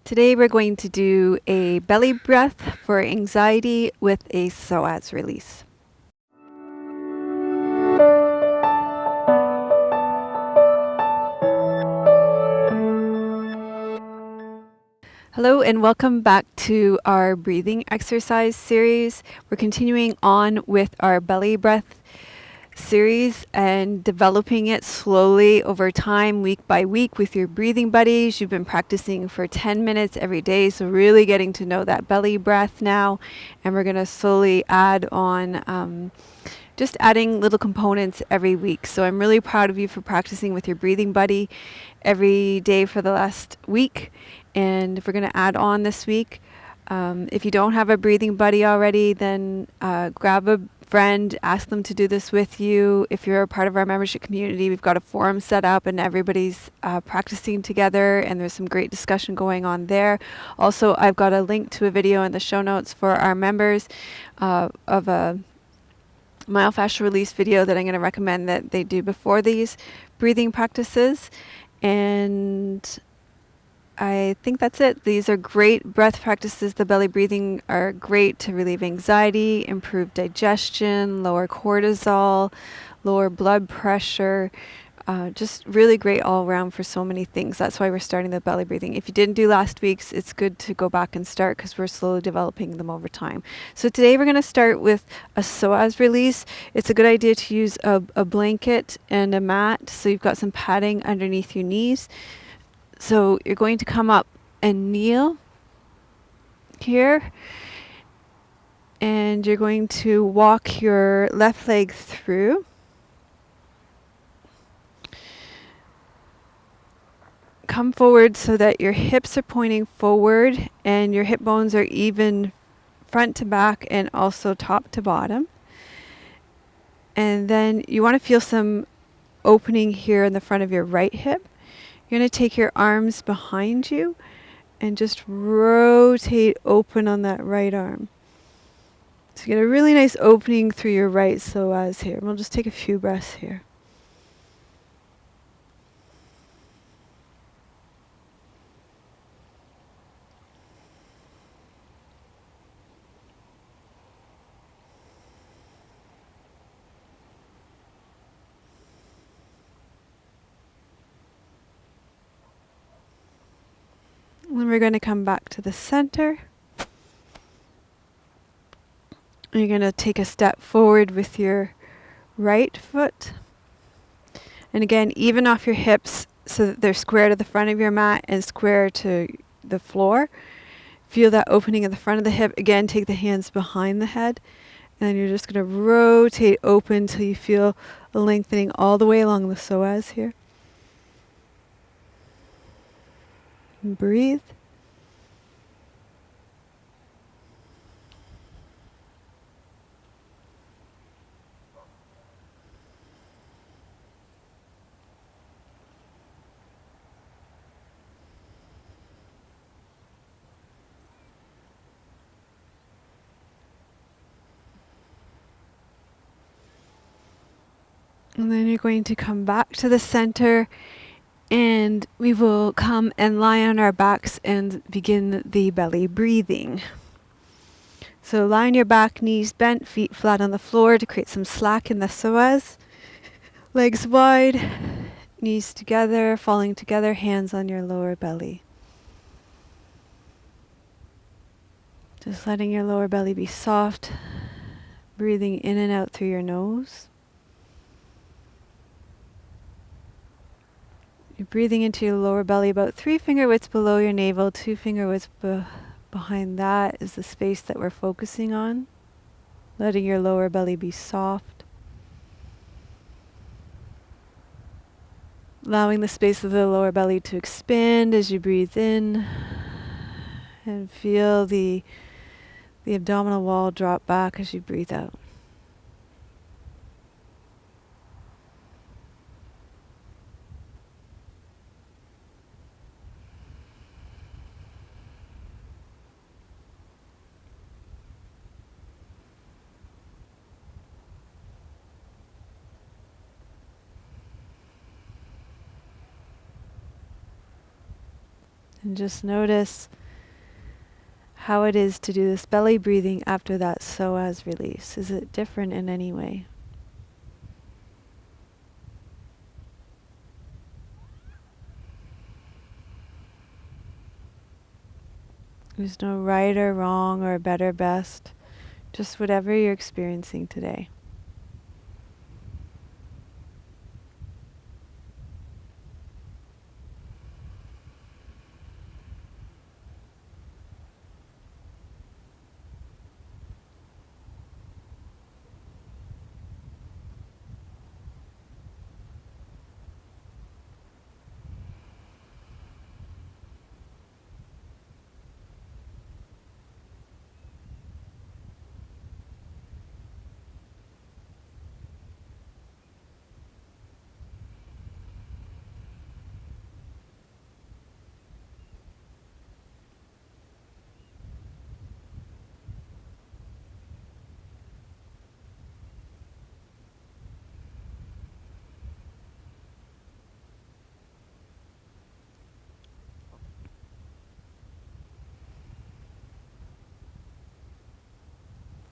Today we're going to do a belly breath for anxiety with a psoas release. Hello and welcome back to our breathing exercise series. We're continuing on with our belly breath series and developing it slowly over time, week by week with your breathing buddies. You've been practicing for 10 minutes every day, so really getting to know that belly breath now. And we're going to slowly add on just adding little components every week. So I'm really proud of you for practicing with your breathing buddy every day for the last week. And we're going to add on this week. If you don't have a breathing buddy already, then grab a friend, ask them to do this with you. If you're a part of our membership community, we've got a forum set up and everybody's practicing together, and there's some great discussion going on there. Also, I've got a link to a video in the show notes for our members of a myofascial release video that I'm going to recommend that they do before these breathing practices. And I think that's it. These are great breath practices. The belly breathing are great to relieve anxiety, improve digestion, lower cortisol, lower blood pressure. Just really great all around for so many things. That's why we're starting the belly breathing. If you didn't do last week's, it's good to go back and start because we're slowly developing them over time. So today we're going to start with a psoas release. It's a good idea to use a blanket and a mat so you've got some padding underneath your knees. So you're going to come up and kneel here, and you're going to walk your left leg through. Come forward so that your hips are pointing forward and your hip bones are even front to back and also top to bottom. And then you want to feel some opening here in the front of your right hip. You're going to take your arms behind you and just rotate open on that right arm. So you get a really nice opening through your right psoas here. We'll just take a few breaths here. Then we're going to come back to the center. You're going to take a step forward with your right foot. And again, even off your hips so that they're square to the front of your mat and square to the floor. Feel that opening at the front of the hip. Again, take the hands behind the head. And then you're just going to rotate open till you feel a lengthening all the way along the psoas here. And breathe. And then you're going to come back to the center, and we will come and lie on our backs and begin the belly breathing. So lie on your back, knees bent, feet flat on the floor to create some slack in the psoas. Legs wide, knees together, falling together, hands on your lower belly. Just letting your lower belly be soft, breathing in and out through your nose. You're breathing into your lower belly about 3 finger widths below your navel, 2 finger widths behind that is the space that we're focusing on. Letting your lower belly be soft. Allowing the space of the lower belly to expand as you breathe in. And feel the abdominal wall drop back as you breathe out. And just notice how it is to do this belly breathing after that psoas release. Is it different in any way? There's no right or wrong or better, best. Just whatever you're experiencing today.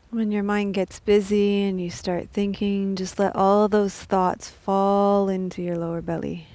When your mind gets busy and you start thinking, just let all those thoughts fall into your lower belly.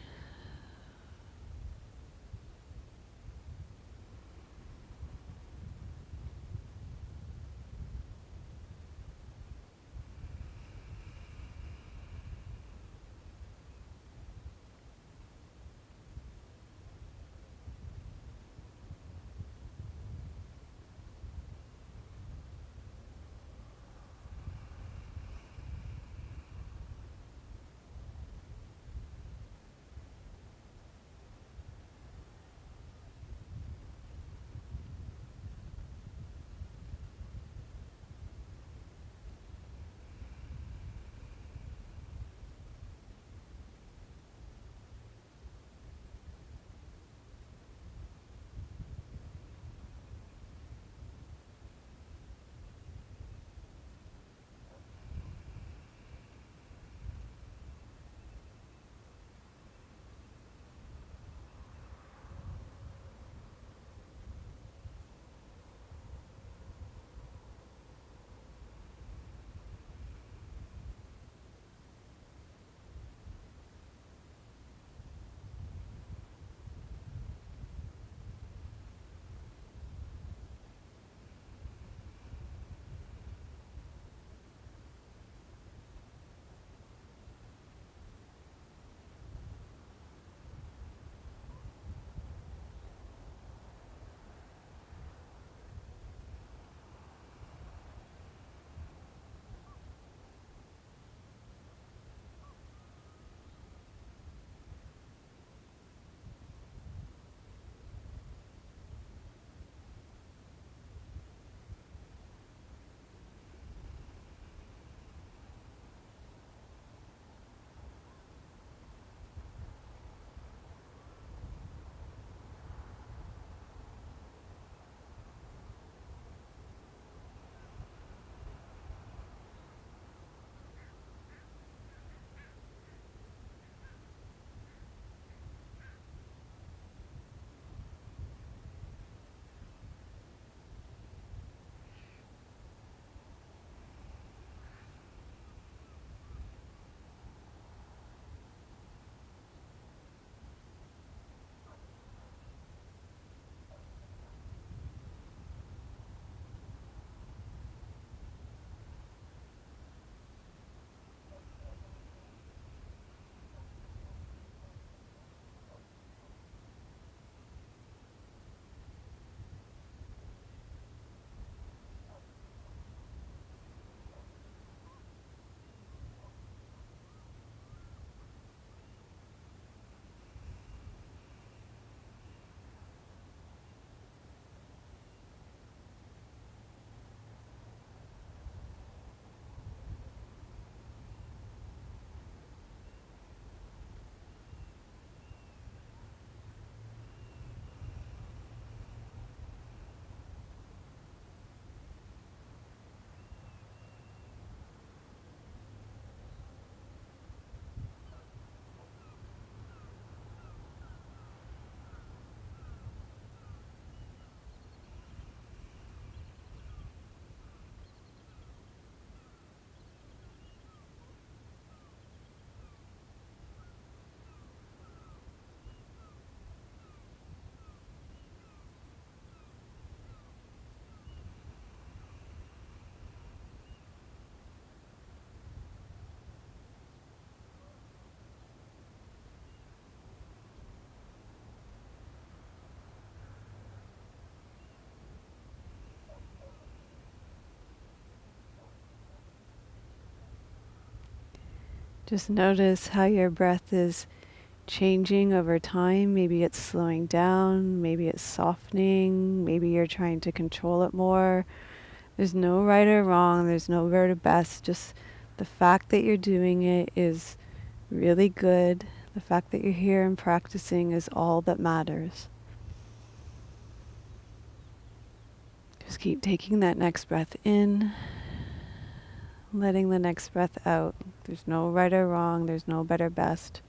Just notice how your breath is changing over time. Maybe it's slowing down, maybe it's softening, maybe you're trying to control it more. There's no right or wrong, there's no right or best. Just the fact that you're doing it is really good. The fact that you're here and practicing is all that matters. Just keep taking that next breath in, letting the next breath out. There's no right or wrong, there's no better best.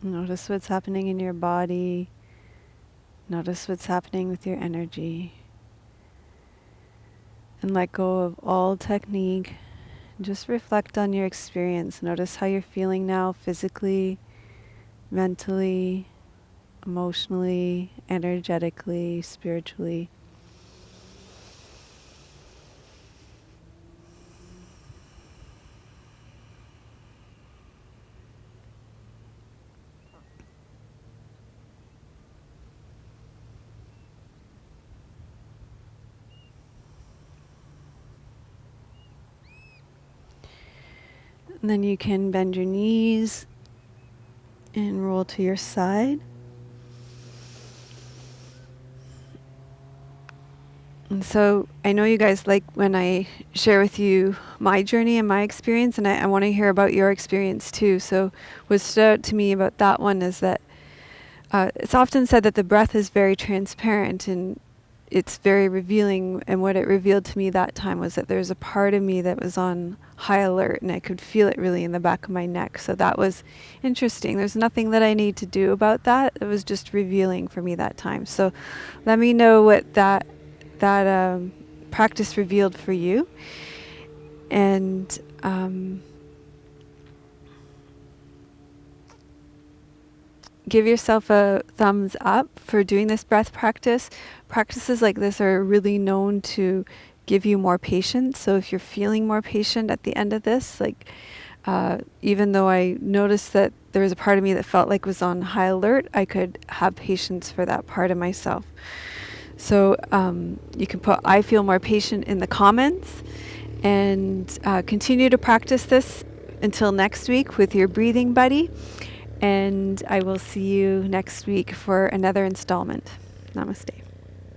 Notice what's happening in your body. Notice what's happening with your energy. And let go of all technique. Just reflect on your experience. Notice how you're feeling now physically, mentally, emotionally, energetically, spiritually. And then you can bend your knees and roll to your side. And so I know you guys like when I share with you my journey and my experience, and I want to hear about your experience too. So what stood out to me about that one is that it's often said that the breath is very transparent and it's very revealing. And what it revealed to me that time was that there's a part of me that was on high alert, and I could feel it really in the back of my neck. So that was interesting. There's nothing that I need to do about that. It was just revealing for me that time. So let me know what that practice revealed for you. And give yourself a thumbs up for doing this breath practice. Practices like this are really known to give you more patience. So if you're feeling more patient at the end of this, even though I noticed that there was a part of me that felt like was on high alert, I could have patience for that part of myself. So you can put "I feel more patient" in the comments, And continue to practice this until next week with your breathing buddy. And I will see you next week for another installment. Namaste.